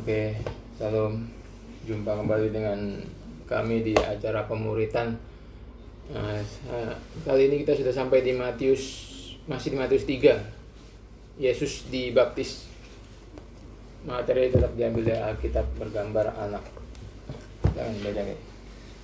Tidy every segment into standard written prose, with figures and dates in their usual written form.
Oke, salam. Jumpa kembali dengan kami di acara pemuritan. Kali ini kita sudah sampai di masih di Matius 3. Yesus dibaptis. Materi tetap diambil dari Alkitab bergambar anak. Jangan baca nih.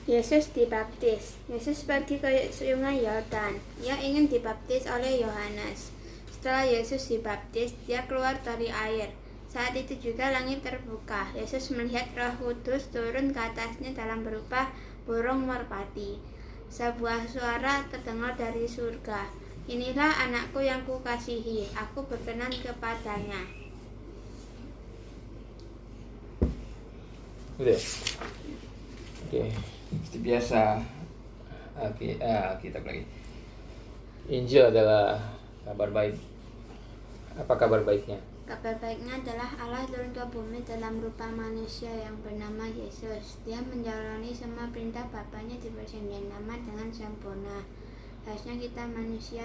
Yesus dibaptis. Yesus pergi ke sungai Yordan. Ia ingin dibaptis oleh Yohanes. Setelah Yesus dibaptis, dia keluar dari air. Saat itu juga langit terbuka. Yesus melihat Roh Kudus turun ke atasnya dalam berupa burung merpati. Sebuah suara terdengar dari surga. Inilah anakku yang kukasihi, aku berkenan kepadanya. Udah. Oke. Seperti biasa Alkitab lagi. Injil adalah kabar baik. Apa kabar baiknya? Kabar baiknya adalah Allah turun ke bumi dalam rupa manusia yang bernama Yesus. Dia menjalani semua perintah Bapanya di perjanjian lama dengan sempurna. Harusnya kita manusia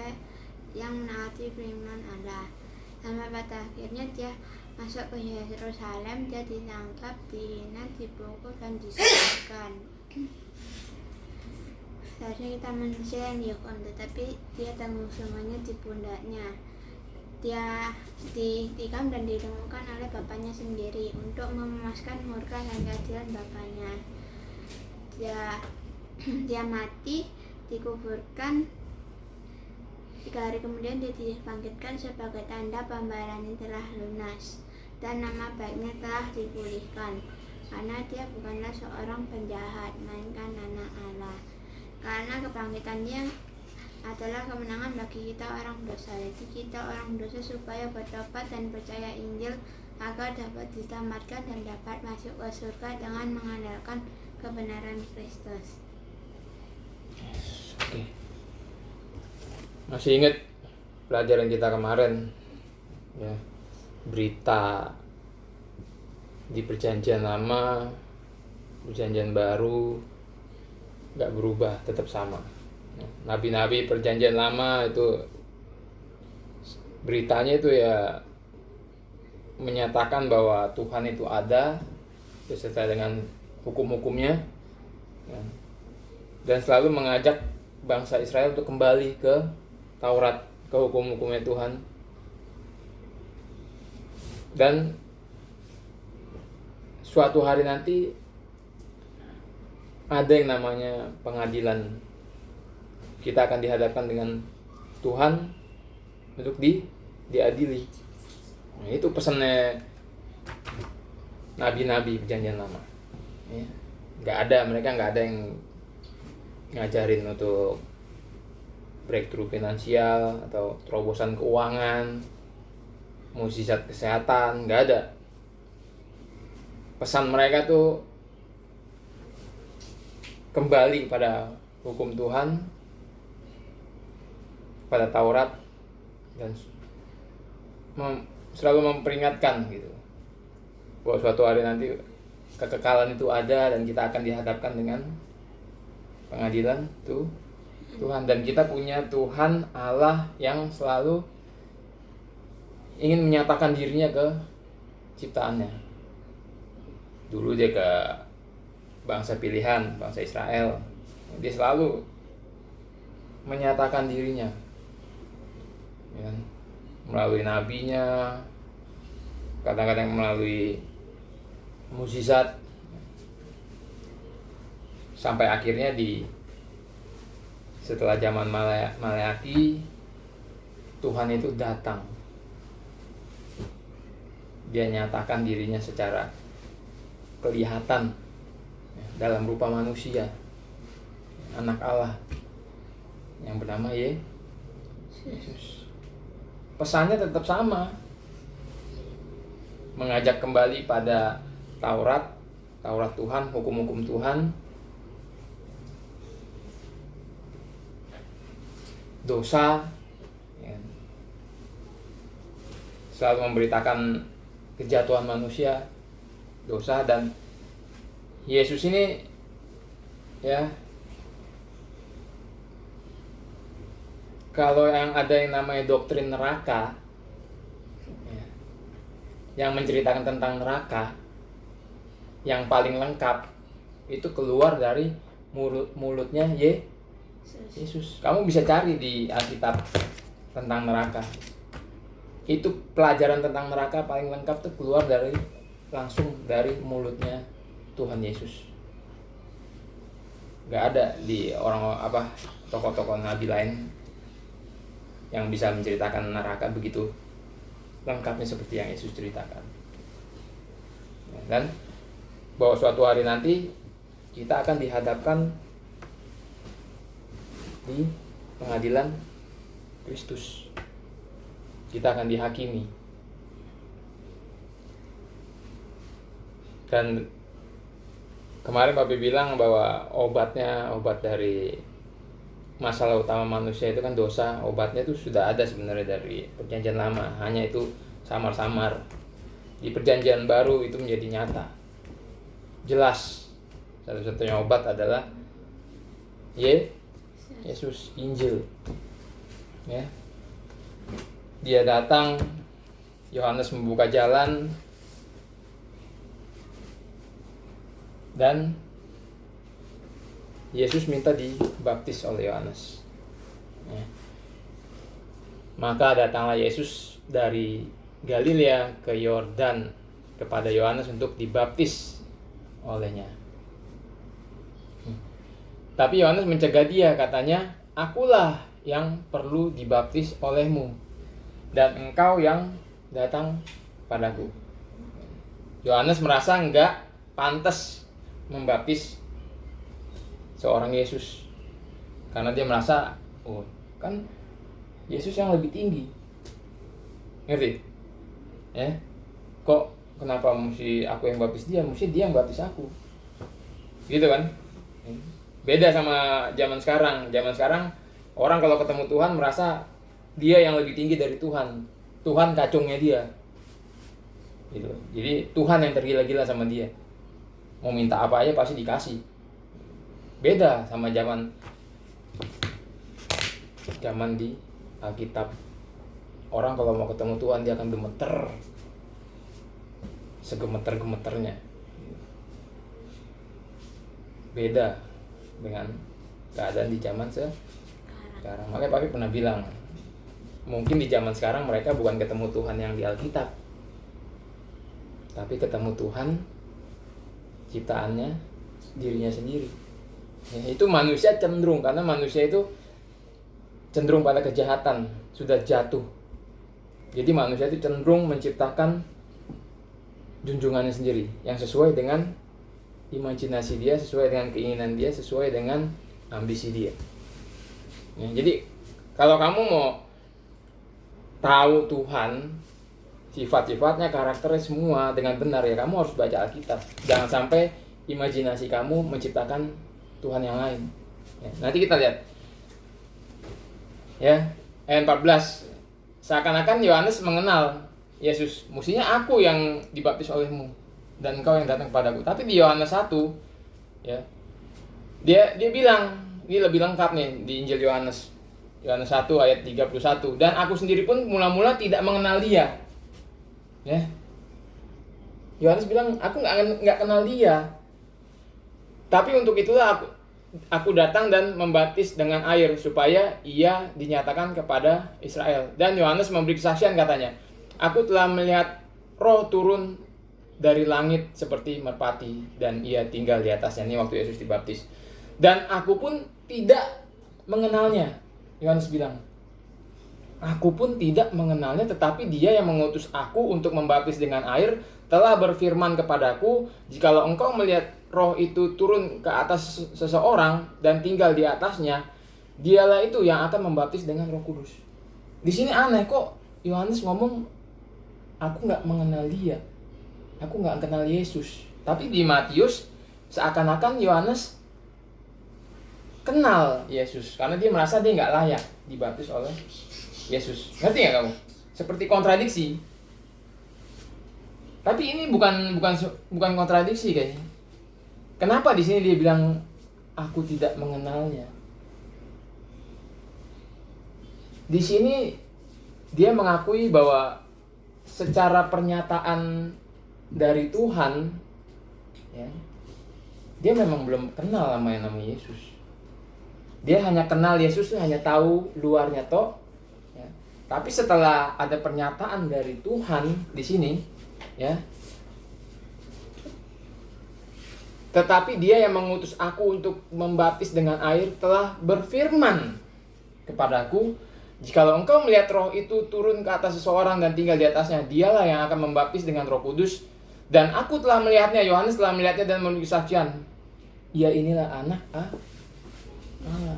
yang menaati firman Allah. Sampai pada akhirnya dia masuk ke Yerusalem, dia ditangkap, dihina, dipukul, dan disalibkan. Seharusnya kita manusia yang dihukum, tetapi dia tanggung semuanya di pundaknya. Dia ditikam dan ditemukan oleh Bapanya sendiri untuk memuaskan murka dan keadilan Bapanya. Dia mati, dikuburkan. 3 hari kemudian dia dibangkitkan sebagai tanda pembayaran yang telah lunas, dan nama baiknya telah dipulihkan, karena dia bukanlah seorang penjahat, melainkan anak Allah. Karena kebangkitannya adalah kemenangan bagi kita orang dosa. Jadi kita orang dosa supaya bertobat dan percaya Injil agar dapat diselamatkan dan dapat masuk ke surga dengan mengandalkan kebenaran Kristus. Oke. Masih ingat pelajaran kita kemarin, ya, berita di perjanjian lama, perjanjian baru nggak berubah, tetap sama. Nabi-nabi perjanjian lama itu beritanya itu ya menyatakan bahwa Tuhan itu ada sesuai dengan hukum-hukumnya, ya, dan selalu mengajak bangsa Israel untuk kembali ke Taurat, ke hukum-hukumnya Tuhan. Dan suatu hari nanti ada yang namanya pengadilan. Kita akan dihadapkan dengan Tuhan untuk diadili. Nah, itu pesannya nabi-nabi perjanjian lama. Ya. Mereka nggak ada yang ngajarin untuk breakthrough finansial atau terobosan keuangan, mukjizat kesehatan, nggak ada. Pesan mereka tuh kembali pada hukum Tuhan, pada Taurat, dan selalu memperingatkan gitu bahwa suatu hari nanti kekekalan itu ada dan kita akan dihadapkan dengan pengadilan Tuhan, dan kita punya Tuhan Allah yang selalu ingin menyatakan dirinya ke ciptaannya. Dulu dia ke bangsa pilihan, bangsa Israel. Dia selalu menyatakan dirinya, ya, melalui nabinya, kadang-kadang melalui mukjizat, sampai akhirnya setelah zaman Maleaki, Tuhan itu datang. Dia nyatakan dirinya secara kelihatan, ya, dalam rupa manusia, anak Allah yang bernama Yesus. Pesannya tetap sama, mengajak kembali pada Taurat Tuhan, hukum-hukum Tuhan, dosa, ya, selalu memberitakan kejatuhan manusia, dosa. Dan Yesus ini, ya, kalau yang ada yang namanya doktrin neraka, ya, yang menceritakan tentang neraka, yang paling lengkap itu keluar dari mulutnya Yesus. Kamu bisa cari di Alkitab tentang neraka. Itu pelajaran tentang neraka paling lengkap tuh keluar langsung dari mulutnya Tuhan Yesus. Gak ada di tokoh-tokoh nabi lain yang bisa menceritakan neraka begitu lengkapnya seperti yang Yesus ceritakan. Dan bahwa suatu hari nanti kita akan dihadapkan di pengadilan Kristus. Kita akan dihakimi. Dan kemarin Papi bilang bahwa obat dari masalah utama manusia itu kan dosa. Obatnya itu sudah ada sebenarnya dari perjanjian lama, hanya itu samar-samar. Di perjanjian baru itu menjadi nyata, jelas. Satu-satunya obat adalah Yesus, Injil. Ya. Dia datang, Yohanes membuka jalan, dan Yesus minta dibaptis oleh Yohanes. Ya. Maka datanglah Yesus dari Galilea ke Yordan kepada Yohanes untuk dibaptis olehnya. Tapi Yohanes mencegah dia, katanya, "Akulah yang perlu dibaptis olehmu, dan engkau yang datang padaku." Yohanes merasa enggak pantas membaptis seorang Yesus, karena dia merasa, kan Yesus yang lebih tinggi. Ngerti? Ya? Kok kenapa mesti aku yang baptis dia? Mesti dia yang baptis aku. Gitu kan? Beda sama zaman sekarang. Zaman sekarang orang kalau ketemu Tuhan merasa dia yang lebih tinggi dari Tuhan. Tuhan kacungnya dia. Gitu. Jadi Tuhan yang tergila-gila sama dia. Mau minta apa aja pasti dikasih. Beda sama zaman di Alkitab. Orang kalau mau ketemu Tuhan dia akan gemeter. Segemeter-gemeternya. Beda dengan keadaan di zaman sekarang. Makanya Papi pernah bilang, mungkin di zaman sekarang mereka bukan ketemu Tuhan yang di Alkitab, tapi ketemu Tuhan ciptaannya, dirinya sendiri. Ya, itu manusia cenderung, karena manusia itu cenderung pada kejahatan, sudah jatuh. Jadi manusia itu cenderung menciptakan junjungannya sendiri yang sesuai dengan imajinasi dia, sesuai dengan keinginan dia, sesuai dengan ambisi dia. Ya, jadi kalau kamu mau tahu Tuhan, sifat-sifatnya, karakternya semua dengan benar, ya kamu harus baca Alkitab. Jangan sampai imajinasi kamu menciptakan Tuhan yang lain. Ya, nanti kita lihat. Ya, ayat 14. Seakan-akan Yohanes mengenal Yesus. Mestinya aku yang dibaptis olehmu dan engkau yang datang kepadaku. Tapi di Yohanes 1, ya, dia bilang, ini lebih lengkap nih di Injil Yohanes. Yohanes 1 ayat 31. Dan aku sendiri pun mula-mula tidak mengenal dia. Ya. Yohanes bilang, aku nggak kenal dia. Tapi untuk itulah aku datang dan membaptis dengan air supaya ia dinyatakan kepada Israel. Dan Yohanes memberi kesaksian, katanya, aku telah melihat roh turun dari langit seperti merpati dan ia tinggal di atasnya. Ini waktu Yesus dibaptis. Dan aku pun tidak mengenalnya. Yohanes bilang, aku pun tidak mengenalnya, tetapi dia yang mengutus aku untuk membaptis dengan air telah berfirman kepadaku, jikalau engkau melihat roh itu turun ke atas seseorang dan tinggal di atasnya, dialah itu yang akan membaptis dengan Roh Kudus. Di sini aneh, kok Yohanes ngomong aku nggak mengenal dia, aku nggak kenal Yesus. Tapi di Matius seakan-akan Yohanes kenal Yesus karena dia merasa dia nggak layak dibaptis oleh Yesus. Ngerti nggak kamu? Seperti kontradiksi. Tapi ini bukan kontradiksi kayaknya. Kenapa di sini dia bilang aku tidak mengenalnya? Di sini dia mengakui bahwa secara pernyataan dari Tuhan ya, dia memang belum kenal sama yang namanya Yesus. Dia hanya kenal Yesus tuh hanya tahu luarnya toh, ya. Tapi setelah ada pernyataan dari Tuhan di sini, ya, tetapi dia yang mengutus aku untuk membaptis dengan air telah berfirman kepadaku, jikalau engkau melihat roh itu turun ke atas seseorang dan tinggal di atasnya, dialah yang akan membaptis dengan Roh Kudus. Dan aku telah melihatnya, Yohanes telah melihatnya dan memberi kesaksian. Ya, inilah anak Allah.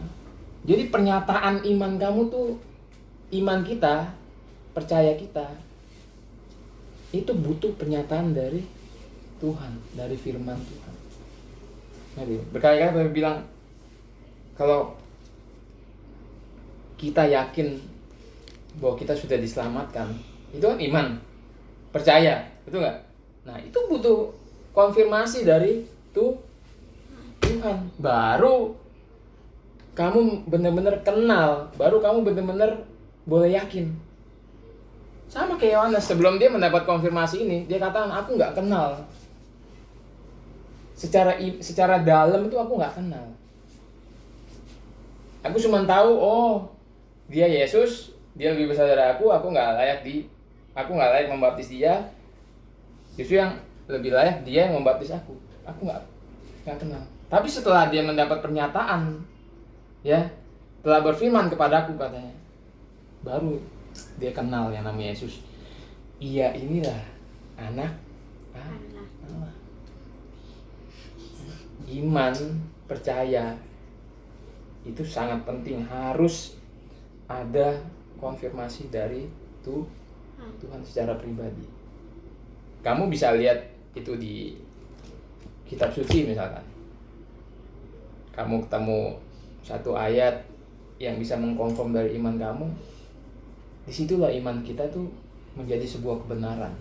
Jadi pernyataan iman kamu tuh, iman kita, percaya kita, itu butuh pernyataan dari Tuhan, dari firman Tuhan. Jadi berkali-kali Bapak bilang, kalau kita yakin bahwa kita sudah diselamatkan, itu kan iman, percaya, betul nggak? Nah, itu butuh konfirmasi dari Tuhan. Baru kamu benar-benar kenal, baru kamu benar-benar boleh yakin. Sama kayak Yohanes, sebelum dia mendapat konfirmasi ini, dia katakan, aku nggak kenal. Secara dalam itu aku nggak kenal. Aku cuma tahu, oh, dia Yesus, dia lebih besar dari aku nggak layak membaptis dia. Justru yang lebih layak dia yang membaptis aku nggak kenal. Tapi setelah dia mendapat pernyataan, ya, telah berfirman kepadaku katanya, baru dia kenal yang namanya Yesus. Iya, inilah anak Allah. Iman, percaya itu sangat penting, harus ada konfirmasi dari Tuhan secara pribadi. Kamu bisa lihat itu di kitab suci misalkan. Kamu ketemu satu ayat yang bisa mengkonfirm dari iman kamu, disitulah iman kita tuh menjadi sebuah kebenaran.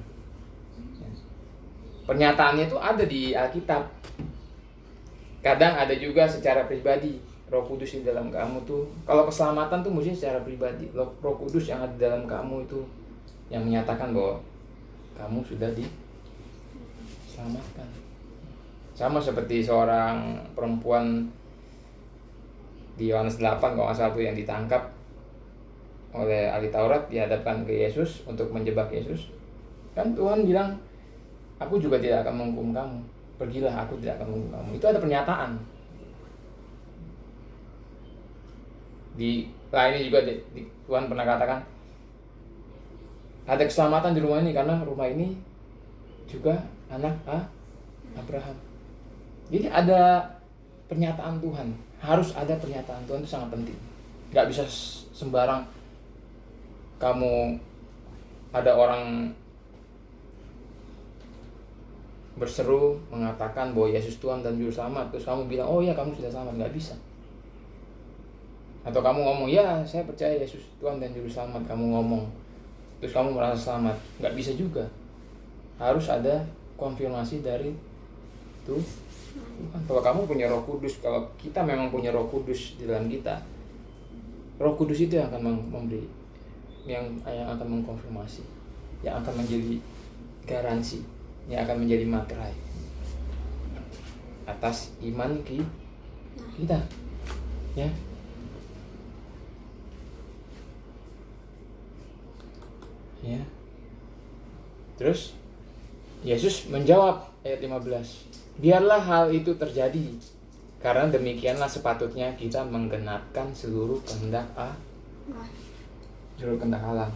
Pernyataannya itu ada di Alkitab. Kadang ada juga secara pribadi. Roh Kudus di dalam kamu tuh, kalau keselamatan tuh mesti secara pribadi. Roh Kudus yang ada di dalam kamu itu yang menyatakan bahwa kamu sudah diselamatkan. Sama seperti seorang perempuan di Yohanes 8 kalau nggak salah tuh, yang ditangkap oleh ahli Taurat, dihadapkan ke Yesus untuk menjebak Yesus. Kan Tuhan bilang, aku juga tidak akan menghukum kamu. Pergilah, aku tidak akan menghukum kamu. Itu ada pernyataan. Di lainnya juga Tuhan pernah katakan, ada keselamatan di rumah ini karena rumah ini juga anak Abraham. Jadi ada pernyataan Tuhan, harus ada pernyataan Tuhan, itu sangat penting. Gak bisa sembarang kamu ada orang berseru mengatakan bahwa Yesus Tuhan dan Juru Selamat, terus kamu bilang, oh ya kamu sudah selamat. Gak bisa. Atau kamu ngomong, ya saya percaya Yesus Tuhan dan Juru Selamat, kamu ngomong, terus kamu merasa selamat. Gak bisa juga. Harus ada konfirmasi dari Tuhan. Kalau kamu punya Roh Kudus, kalau kita memang punya Roh Kudus di dalam kita, Roh Kudus itu yang akan memberi, yang akan mengkonfirmasi, yang akan menjadi garansi, yang akan menjadi materai atas iman kita, ya. Ya. Terus Yesus menjawab ayat 15, biarlah hal itu terjadi, karena demikianlah sepatutnya kita menggenapkan seluruh kehendak Allah.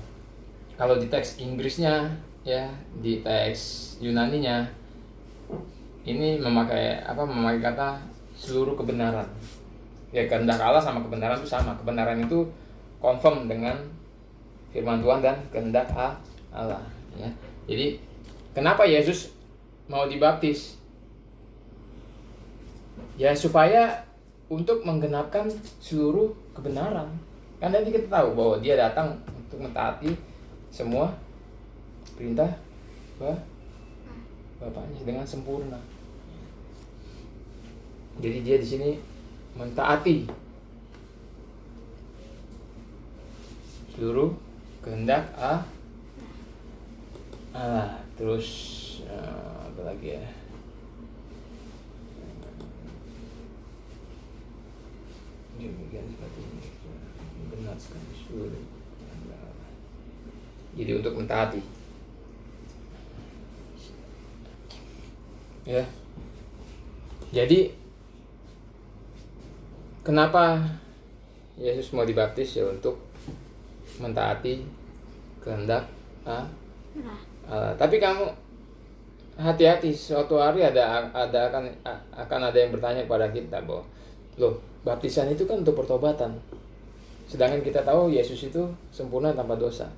Kalau di teks Inggrisnya, ya, di teks Yunaninya, ini memakai kata seluruh kebenaran. Ya, kehendak Allah sama kebenaran itu sama. Kebenaran itu confirm dengan firman Tuhan dan kehendak Allah. Ya. Jadi kenapa Yesus mau dibaptis? Ya, supaya untuk menggenapkan seluruh kebenaran. Kan tadi kita tahu bahwa dia datang untuk mentaati semua perintah Bapaknya dengan sempurna. Jadi dia di sini mentaati seluruh kehendak Allah. Terus apa lagi ya? demikian seperti ini benar sekali sulit. Jadi untuk mentaati ya. Jadi kenapa Yesus mau dibaptis? Ya untuk mentaati kehendak Allah. Tapi kamu hati-hati, suatu hari akan ada yang bertanya kepada kita bahwa loh, baptisan itu kan untuk pertobatan, sedangkan kita tahu Yesus itu sempurna tanpa dosa.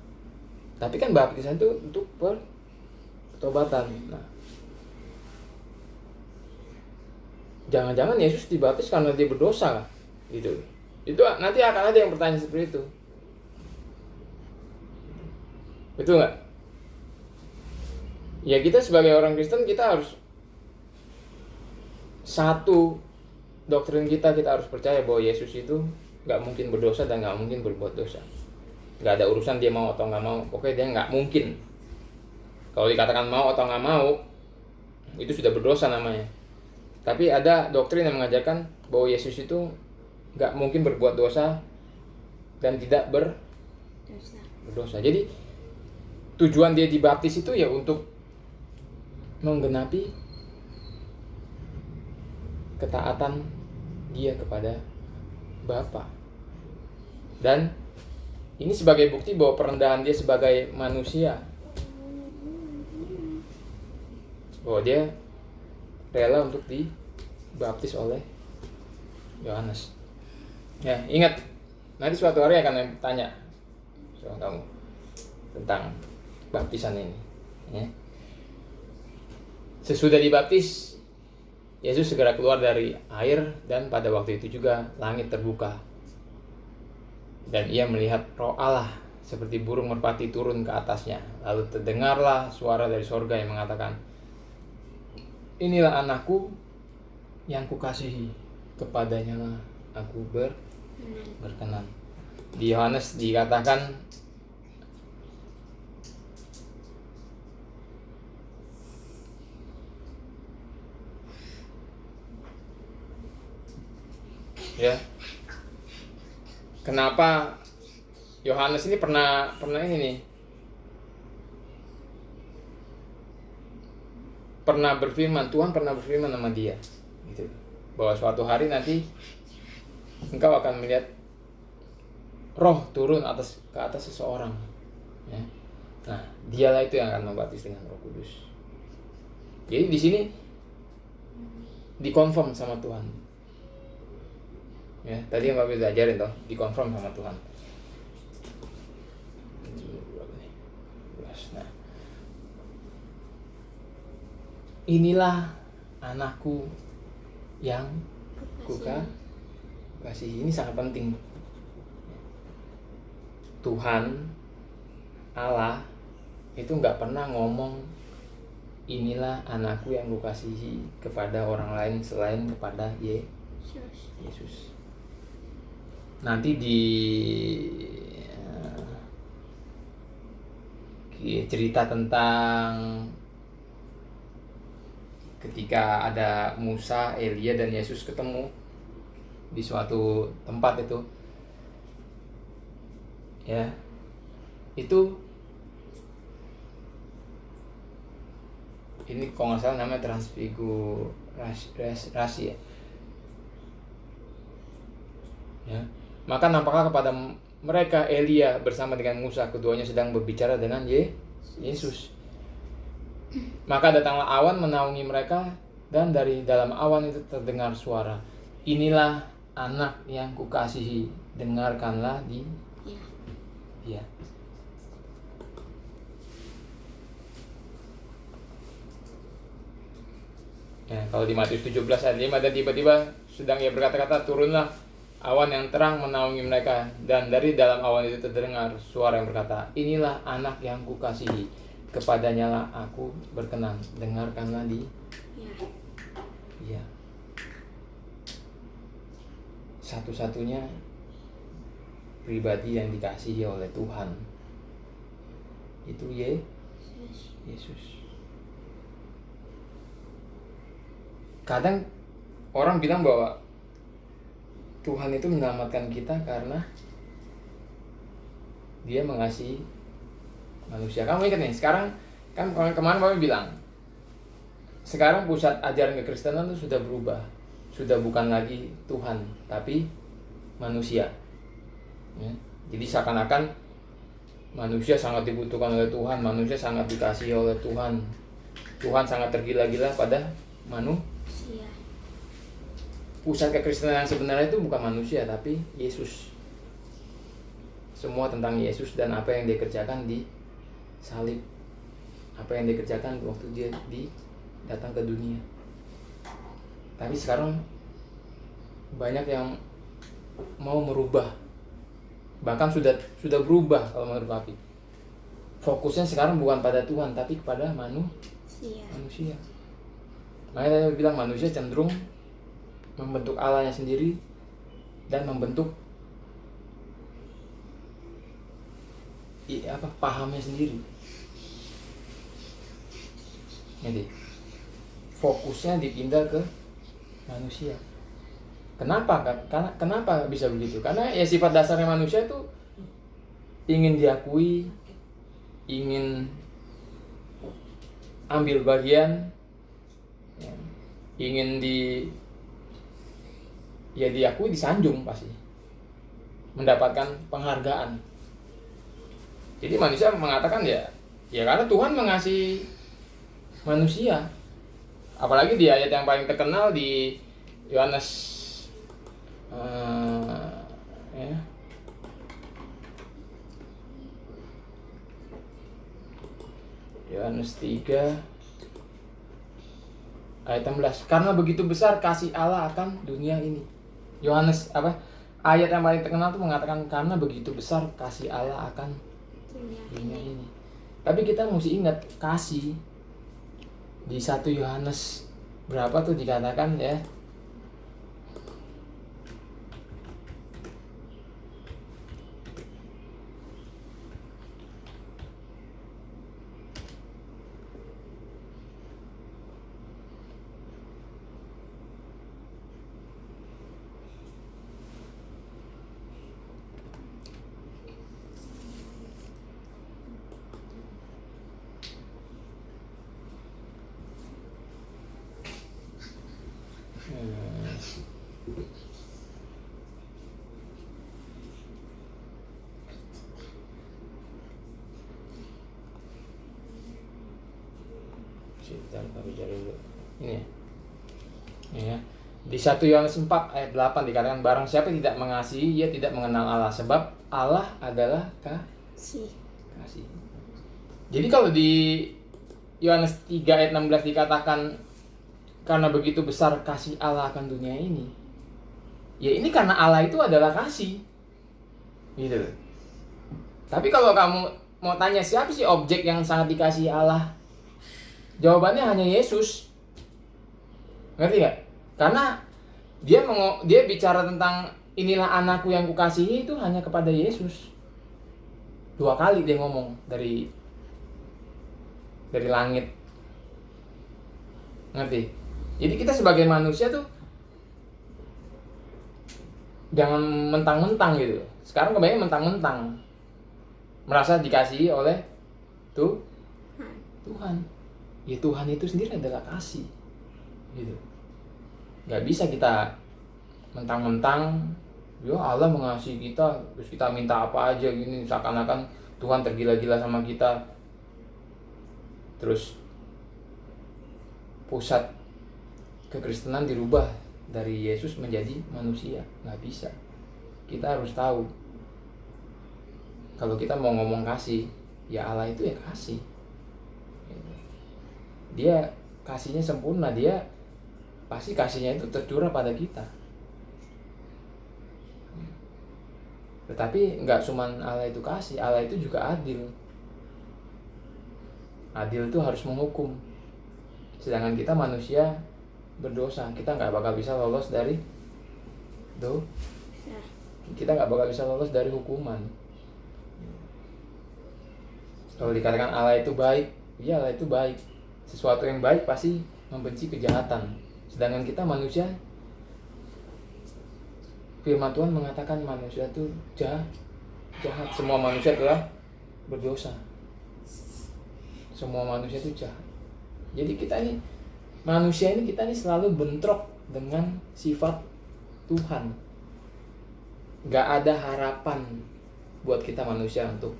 Tapi kan baptisan itu untuk pertobatan. Nah, jangan-jangan Yesus dibaptis karena dia berdosa kan? Gitu. Itu nanti akan ada yang bertanya seperti itu. Betul nggak? Ya, kita sebagai orang Kristen kita harus satu doktrin kita harus percaya bahwa Yesus itu nggak mungkin berdosa dan nggak mungkin berbuat dosa. Nggak ada urusan dia mau atau nggak mau, pokoknya dia nggak mungkin. Kalau dikatakan mau atau nggak mau, itu sudah berdosa namanya. Tapi ada doktrin yang mengajarkan bahwa Yesus itu nggak mungkin berbuat dosa dan tidak berdosa. Jadi tujuan dia dibaptis itu ya untuk menggenapi ketaatan dia kepada Bapa. Dan ini sebagai bukti bahwa perendahan dia sebagai manusia, bahwa dia rela untuk dibaptis oleh Yohanes. Ya, ingat, nanti suatu hari akan tanya soal kamu tentang baptisan ini. Ya. Sesudah dibaptis, Yesus segera keluar dari air dan pada waktu itu juga langit terbuka. Dan ia melihat Roh Allah seperti burung merpati turun ke atasnya. Lalu terdengarlah suara dari sorga yang mengatakan, "Inilah anakku yang kukasihi, kepadanya lah aku berkenan." Di Yohanes dikatakan ya, kenapa Yohanes ini pernah ini nih, pernah berfirman, Tuhan pernah berfirman sama dia gitu, bahwa suatu hari nanti engkau akan melihat roh turun ke atas seseorang ya. Nah, dialah itu yang akan membaptis dengan Roh Kudus. Jadi di sini dikonfirm sama Tuhan. Ya, tadi yang Bapak bisa ajarin toh, dikonfirm sama Tuhan. Nah, inilah anakku yang kukasihi. Ini sangat penting. Tuhan Allah itu nggak pernah ngomong inilah anakku yang kukasihi kepada orang lain selain kepada Yesus. Nanti di cerita tentang ketika ada Musa, Elia dan Yesus ketemu di suatu tempat itu ya, itu ini kalau nggak salah namanya transfigurasi ya. Maka nampaklah kepada mereka Elia bersama dengan Musa, keduanya sedang berbicara dengan Yesus. Maka datanglah awan menaungi mereka, dan dari dalam awan itu terdengar suara, "Inilah anak yang kukasihi, dengarkanlah dia." Ya, kalau di Matius 17 ayat 5, dan tiba-tiba sedang ia berkata-kata, turunlah awan yang terang menaungi mereka, dan dari dalam awan itu terdengar suara yang berkata, "Inilah anak yang kukasihi, kepadanya lah aku berkenan, dengarkanlah dia." Ya. Satu-satunya pribadi yang dikasihi oleh Tuhan itu Yesus. Kadang orang bilang bahwa Tuhan itu menyelamatkan kita karena Dia mengasihi manusia. Kamu ingat nih, sekarang kan kemarin Bapak bilang, sekarang pusat ajaran kekristenan itu sudah berubah, sudah bukan lagi Tuhan, tapi manusia. Ya. Jadi seakan-akan manusia sangat dibutuhkan oleh Tuhan, manusia sangat dikasihi oleh Tuhan. Tuhan sangat tergila-gila pada manusia. Pusat kekristenan yang sebenarnya itu bukan manusia, tapi Yesus. Semua tentang Yesus dan apa yang Dia kerjakan di salib, apa yang Dia kerjakan waktu Dia datang ke dunia. Tapi sekarang banyak yang mau merubah, bahkan sudah berubah kalau menurut Papi. Fokusnya sekarang bukan pada Tuhan, tapi kepada manusia. Makanya saya bilang manusia cenderung membentuk Allahnya sendiri dan membentuk pahamnya sendiri. Jadi fokusnya dipindah ke manusia. Kenapa? Kenapa bisa begitu? Karena ya sifat dasarnya manusia itu ingin diakui, ingin ambil bagian, ya, ingin diakui, disanjung pasti, mendapatkan penghargaan. Jadi manusia mengatakan ya karena Tuhan mengasihi manusia. Apalagi di ayat yang paling terkenal di Yohanes Yohanes 3 ayat 16. Karena begitu besar kasih Allah akan dunia ini. Yohanes ayat yang paling terkenal itu mengatakan karena begitu besar kasih Allah akan dunia ini. Tapi kita mesti ingat kasih di 1 Yohanes berapa tuh dikatakan ya? Ini ya. Di 1 Yohanes 4 ayat 8 dikatakan barang siapa tidak mengasihi ia tidak mengenal Allah, sebab Allah adalah kasih. Jadi kalau di Yohanes 3 ayat 16 dikatakan karena begitu besar kasih Allah akan dunia ini, ya ini karena Allah itu adalah kasih, gitu. Tapi kalau kamu mau tanya siapa sih objek yang sangat dikasihi Allah, jawabannya hanya Yesus. Ngerti gak? Karena dia bicara tentang inilah anakku yang kukasihi itu hanya kepada Yesus. 2 kali dia ngomong dari langit. Ngerti? Jadi kita sebagai manusia tuh jangan mentang-mentang gitu. Sekarang kebanyakan mentang-mentang merasa dikasihi oleh Tuhan. Ya Tuhan itu sendiri adalah kasih. Gitu. Gak bisa kita mentang-mentang ya Allah mengasihi kita terus kita minta apa aja gini, seakan-akan Tuhan tergila-gila sama kita. Terus pusat kekristenan dirubah dari Yesus menjadi manusia. Gak bisa. Kita harus tahu kalau kita mau ngomong kasih, ya Allah itu ya kasih. Dia kasihnya sempurna, dia pasti kasihnya itu tercurah pada kita. Tetapi nggak cuma Allah itu kasih, Allah itu juga adil. Adil itu harus menghukum. Sedangkan kita manusia berdosa, kita nggak bakal bisa lolos dari kita nggak bakal bisa lolos dari hukuman. Kalau dikatakan Allah itu baik, ya Allah itu baik. Sesuatu yang baik pasti membenci kejahatan. Sedangkan kita manusia firman Tuhan mengatakan manusia itu jahat. Semua manusia telah berdosa. Semua manusia itu jahat. Jadi manusia ini kita selalu bentrok dengan sifat Tuhan. Gak ada harapan buat kita manusia untuk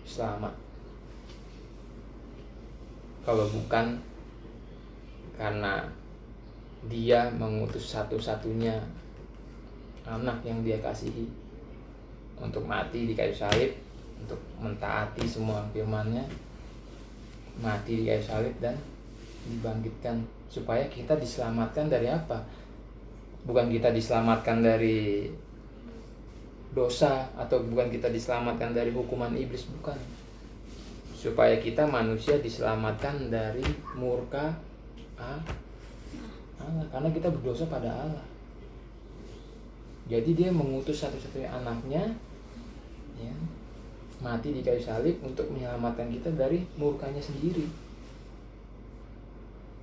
selamat kalau bukan karena Dia mengutus satu-satunya anak yang Dia kasihi untuk mati di kayu salib, untuk mentaati semua firman-Nya, mati di kayu salib dan dibangkitkan supaya kita diselamatkan dari apa? Bukan kita diselamatkan dari dosa atau bukan kita diselamatkan dari hukuman iblis, bukan. Supaya kita manusia diselamatkan dari murka Allah, karena kita berdosa pada Allah. Jadi Dia mengutus satu-satunya anaknya ya, mati di kayu salib untuk menyelamatkan kita dari murkanya sendiri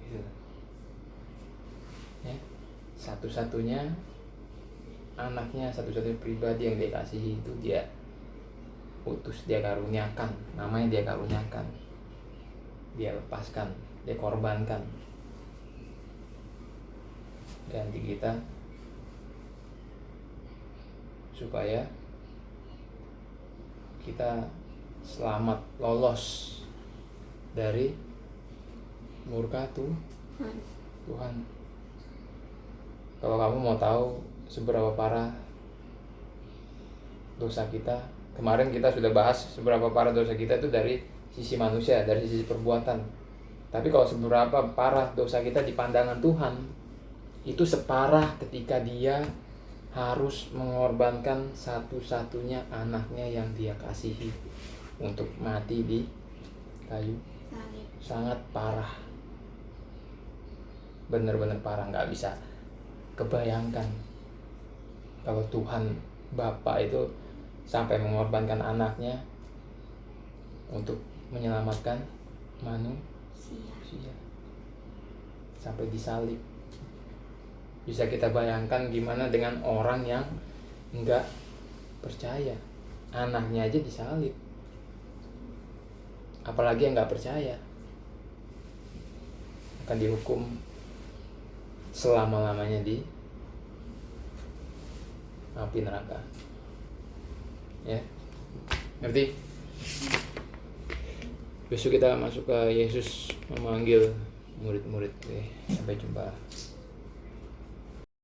gitu. Ya, satu-satunya anaknya, satu-satunya pribadi yang Dia kasihi itu Dia utus, Dia karuniakan, namanya Dia karuniakan, Dia lepaskan, Dia korbankan ganti kita supaya kita selamat, lolos dari murka Tuhan. Kalau kamu mau tahu seberapa parah dosa kita, kemarin kita sudah bahas seberapa parah dosa kita itu dari sisi manusia, dari sisi perbuatan. Tapi kalau seberapa parah dosa kita di pandangan Tuhan, itu separah ketika Dia harus mengorbankan satu-satunya anaknya yang Dia kasihi untuk mati di kayu salib. Sangat parah, benar-benar parah, nggak bisa kebayangkan kalau Tuhan Bapa itu sampai mengorbankan anaknya untuk menyelamatkan manusia sampai disalib. Bisa kita bayangkan gimana dengan orang yang enggak percaya, anaknya aja disalib, apalagi yang enggak percaya, akan dihukum selama-lamanya di api neraka. Ya, ngerti? Besok kita masuk ke Yesus memanggil murid-murid. Sampai jumpa.